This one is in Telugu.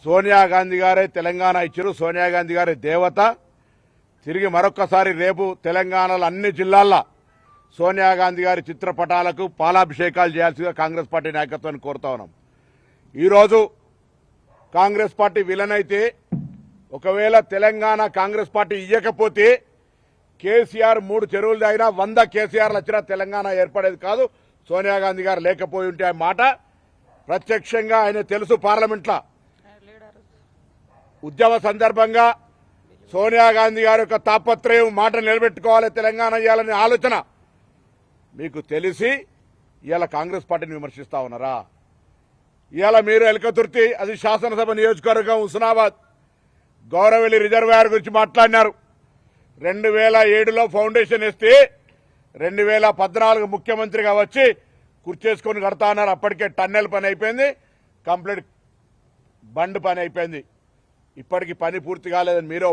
సోనియా గాంధీ గారే తెలంగాణ ఇచ్చారు. సోనియా గాంధీ గారి దేవత. తిరిగి మరొక్కసారి రేపు తెలంగాణలో అన్ని జిల్లాల్లో సోనియా గాంధీ గారి చిత్రపటాలకు పాలాభిషేకాలు చేయాల్సిగా కాంగ్రెస్ పార్టీ నాయకత్వాన్ని కోరుతా ఉన్నాం. ఈరోజు కాంగ్రెస్ పార్టీ విలన్ అయితే, ఒకవేళ తెలంగాణ కాంగ్రెస్ పార్టీ ఇయ్యకపోతే కేసీఆర్ 3 చెరువులు దాగినా 100 కేసీఆర్లు వచ్చినా తెలంగాణ ఏర్పడేది కాదు. సోనియా గాంధీ గారు లేకపోయి ఉంటే ఆ మాట ప్రత్యక్షంగా ఆయన తెలుసు. పార్లమెంట్లో ఉద్యమ సందర్భంగా సోనియా గాంధీ గారి యొక్క తాపత్రయం, మాట నిలబెట్టుకోవాలి, తెలంగాణ ఇవ్వాలనే ఆలోచన మీకు తెలిసి ఇవాళ కాంగ్రెస్ పార్టీని విమర్శిస్తా ఉన్నారా? ఇవాళ మీరు ఎలకతుర్తి, అది శాసనసభ నియోజకవర్గం హుస్నాబాద్ గౌరవెల్లి రిజర్వాయర్ గురించి మాట్లాడినారు. 2007లో ఫౌండేషన్ వేస్తే 2014 ముఖ్యమంత్రిగా వచ్చి కుర్చేసుకొని కడతా అన్నారు. అప్పటికే టన్నెల్ పని అయిపోయింది, కంప్లీట్ బండ్ పని అయిపోయింది. ఇప్పటికి పని పూర్తి కాలేదని మీరే